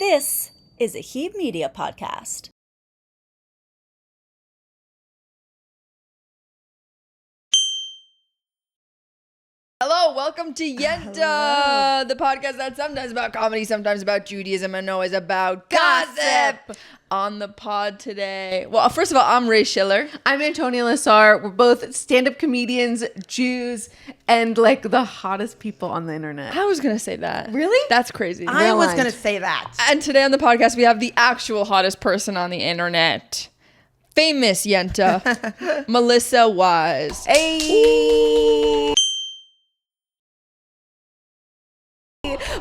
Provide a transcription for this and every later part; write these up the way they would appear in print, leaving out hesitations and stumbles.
This is a Heave Media podcast. Hello, welcome to Yenta, the podcast that's sometimes about comedy, sometimes about Judaism, and always about gossip. On the pod today, well, first of all, I'm Ray Schiller. I'm Antonia Lassar. We're both stand-up comedians, Jews, and like the hottest people on the internet. I was going to say that. Really? That's crazy. I was going to say that. And today on the podcast, we have the actual hottest person on the internet. Famous Yenta, Melissa Wise. Hey!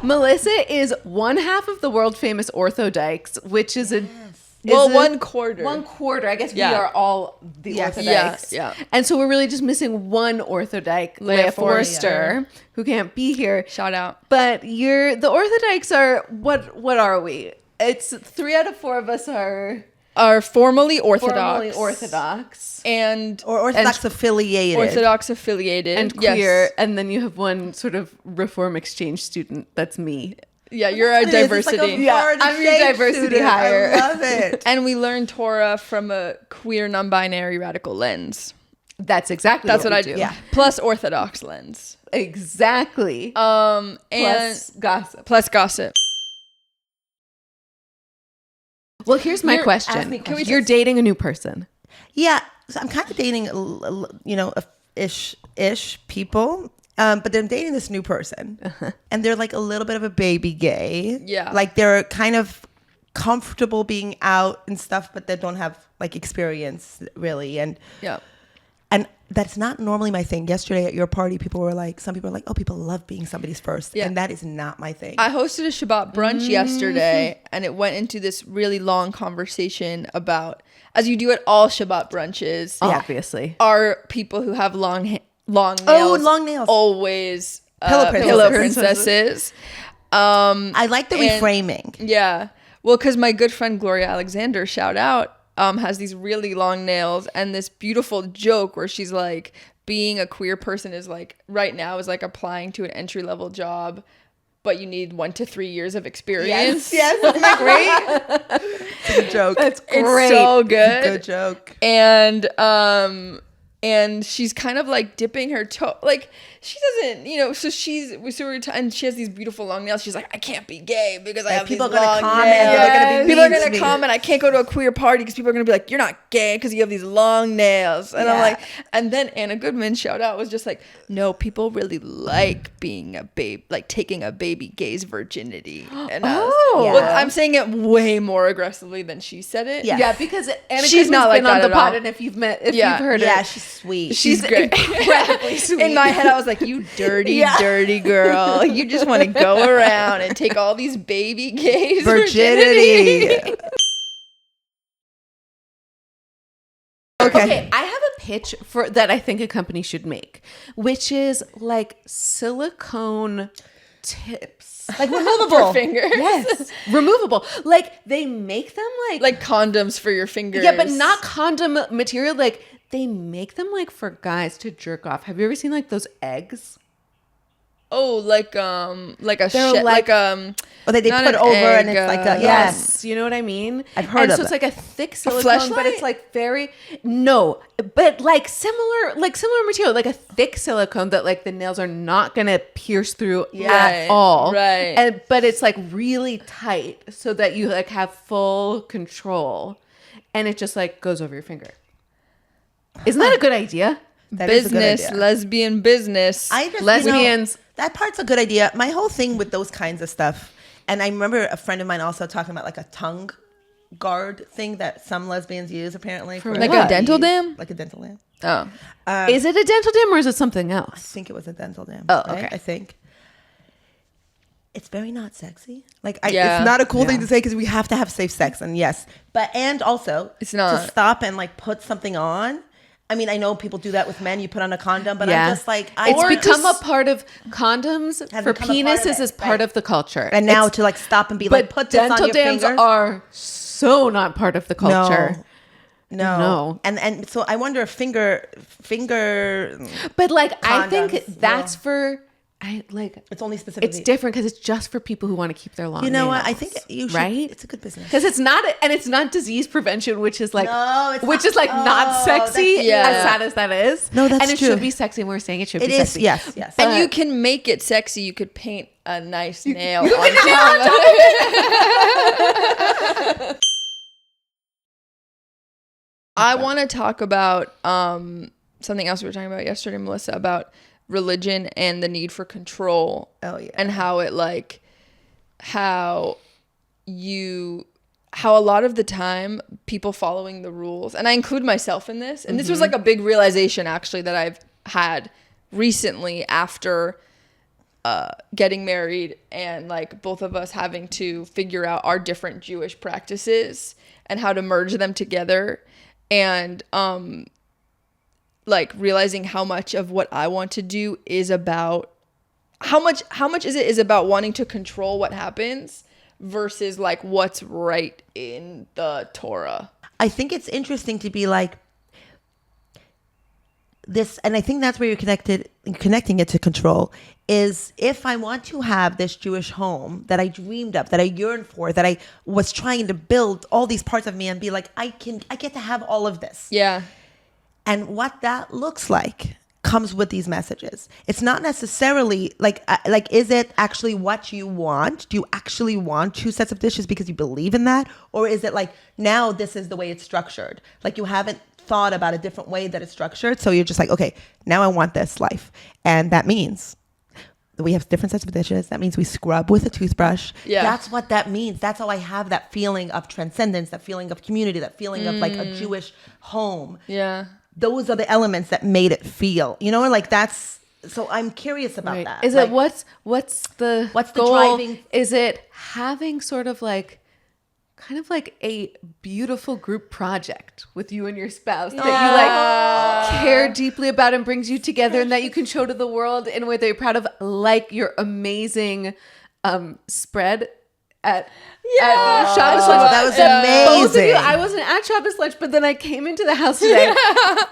Melissa is one half of the world famous Orthodox, which is one quarter. 1/4. I guess Yeah. we are all the Orthodox. Yeah. And so we're really just missing one Orthodox, Leah Forster, who can't be here. Shout out. But the Orthodox are, what are we? It's 3 out of 4 of us are Formally Orthodox. formally Orthodox. And Or Orthodox affiliated. Orthodox affiliated. And Yes. queer, and then you have one sort of reform exchange student. That's me. Yeah, you're a It is. It's like diversity. a Yeah, foreign I'm your exchange diversity student. hire. I love it. And we learn Torah from a queer, non-binary, radical lens. That's exactly That's what we I do. Yeah. Plus Orthodox lens. Exactly. And Plus gossip. plus gossip. Well, here's my Here, question. ask me questions. You're dating a new person. Yeah, so I'm kind of dating, ish people. But then I'm dating this new person. And they're like a little bit of a baby gay. Yeah. Like they're kind of comfortable being out and stuff, but they don't have like experience really. And Yeah. that's not normally my thing. Yesterday at your party, some people were like, oh, people love being somebody's first. Yeah. And that is not my thing. I hosted a Shabbat brunch yesterday, and it went into this really long conversation about, as you do at all Shabbat brunches, Obviously. are people who have long nails. long nails. Always Pillow princesses. I like the reframing. Yeah. Well, because my good friend Gloria Alexander, shout out, has these really long nails, and this beautiful joke where she's like, being a queer person is like, right now is like applying to an entry-level job, but you need 1 to 3 years of experience. Yes. Isn't that great? It's a good joke. That's It's great. so Good joke. And she's kind of like dipping her toe, like she doesn't, and she has these beautiful long nails. She's like, I can't be gay because I have people these are gonna long comment, nails. they're gonna be People are mean to gonna me. comment. I can't go to a queer party because people are gonna be like, you're not gay because you have these long nails. And I'm Yeah. like, and then Anna Goodman, shout out, was just like, no, people really like being a babe, like taking a baby gay's virginity. And Yeah. I'm saying it way more aggressively than she said it. Yeah. Yeah, because Anna She's Goodman's not like been on that the at pod, all. and if you've Yeah. heard Yeah, her, she's sweet. She's great. incredibly sweet. In my head, I was like, you dirty, dirty girl. You just want to go around and take all these baby gays' virginity. Okay, I have a pitch for that I think a company should make, which is like silicone tips. Like removable. For fingers. Yes, removable. Like they make them Like condoms for your fingers. yeah, but not condom material. Like they make them like for guys to jerk off. Have you ever seen like those eggs? Oh, like They're shit, like- Oh, they not put an over egg, and it's like a, Yes, you know what I mean. I've heard and of so it's it. like a thick silicone, fleshlight? but it's like very but like similar material, like a thick silicone that like the nails are not gonna pierce through Right, at all, right. And but it's like really tight so that you like have full control, and it just like goes over your finger. Isn't that a good idea? That is a good business, idea. lesbian business. I just, Lesbians. that part's a good idea. My whole thing with those kinds of stuff, and I remember a friend of mine also talking about like a tongue guard thing that some lesbians use apparently. For Like what? a dental dam? Like a dental dam. Oh. Is it a dental dam or is it something I else? think it was a dental dam. Oh, right? okay. I think. It's very not sexy. Like, Yeah. it's not a cool thing Yeah. to say because we have to have safe sex. And yes, and also It's not. to stop and like put something on. I mean, I know people do that with men. You put on a condom, but Yeah. I'm just like, It's Or become just- a part of condoms Has for become a part of penises it, is part right. of the culture. and now It's- to like stop and be but like, put this dental on your dams fingers. are so not part of the culture. No. And so I wonder if finger But like I think Condoms, that's for It's only specifically. It's different because it's just for people who want to keep their long. You know what? nails, I think you should. right? It's a good business. Because it's not disease prevention, which is like No, it's which not. is like not sexy. Yeah. As sad as that is. No, that's and it true. should be sexy. And we're saying it should It be is. sexy. Yes. Yes. And you can make it sexy. You could paint a nice nail on top. I want to talk about something else we were talking about yesterday, Melissa, about religion and the need for control. Oh, yeah. And how it like how a lot of the time people following the rules, and I include myself in this, and this was like a big realization actually that I've had recently after getting married, and like both of us having to figure out our different Jewish practices and how to merge them together, and like realizing how much of what I want to do is about how much is about wanting to control what happens versus like what's right in the Torah. I think it's interesting to be like this, and I think that's where you're connecting it to control, is if I want to have this Jewish home that I dreamed of, that I yearned for, that I was trying to build all these parts of me and be like, I get to have all of this. Yeah. And what that looks like comes with these messages. It's not necessarily like, is it actually what you want? Do you actually want two sets of dishes because you believe in that? Or is it like, now this is the way it's structured? Like you haven't thought about a different way that it's structured. So you're just like, okay, now I want this life. And that means we have different sets of dishes. That means we scrub with a toothbrush. Yeah. That's what that means. That's how I have that feeling of transcendence, that feeling of community, that feeling of like a Jewish home. Yeah. Those are the elements that made it feel, like that's, so I'm curious about that. Is like, it what's the goal? driving? Is it having sort of like kind of like a beautiful group project with you and your spouse that you like care deeply about and brings you together, and that you can show to the world in a way that you're proud of, like your amazing spread at Shabbos lunch. that was Both of you, amazing. I wasn't at Shabbos lunch, but then I came into the house today.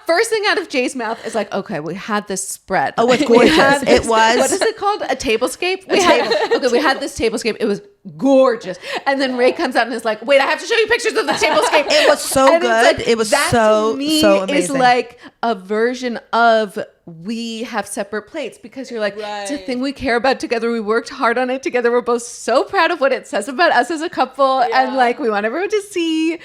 First thing out of Jay's mouth is like, okay, we had this spread. Oh, it's We gorgeous. had this- It was. What is it called? A tablescape? We had this tablescape. It was gorgeous. And then Ray comes out and is like, wait, I have to show you pictures of the tablescape. It was so And it's good. like, It was that so to me amazing. is like a version of we have separate plates, because you're like, it's a Right. thing we care about together. We worked hard on it together. We're both so proud of what it says about us as a couple. And like, we want everyone to see.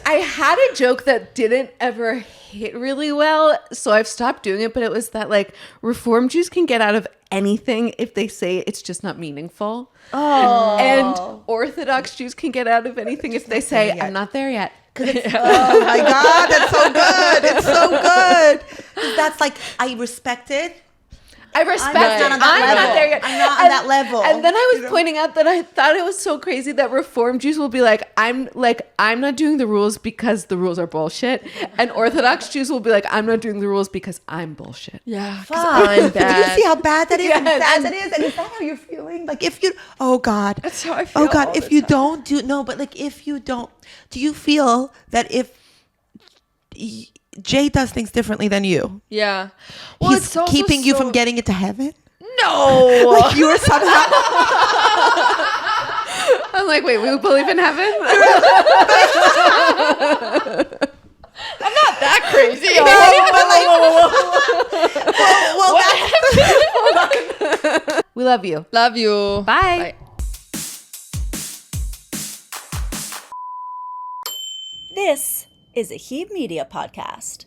I had a joke that didn't ever hit really well, so I've stopped doing it, but it was that like Reform Jews can get out of anything if they say it's just not meaningful. Oh. And Orthodox Jews can get out of anything if they say, I'm not there yet. Oh my God, that's so good. It's so good. 'Cause that's like, I respect it. I respect I'm it. not on that I'm level. not there yet. I'm not on that level. And then I was pointing out that I thought it was so crazy that Reform Jews will be like, I'm not doing the rules because the rules are bullshit. And Orthodox Jews will be like, I'm not doing the rules because I'm bullshit. Yeah. 'Cause Fuck. I'm Do you bad. see how bad that is? Yes. And sad that is? And is that how you're feeling? Like if you, oh God. That's how I feel Oh God, all if the you time. don't do, no, but like if you don't, do you feel that if Jay does things differently than you, Yeah. Well, he's it's also keeping you so- from getting into heaven? No. Like you are somehow. I'm like, wait, we believe in heaven? I'm not that crazy. Well, We love you. Love you. Bye. This is a Heeb Media podcast.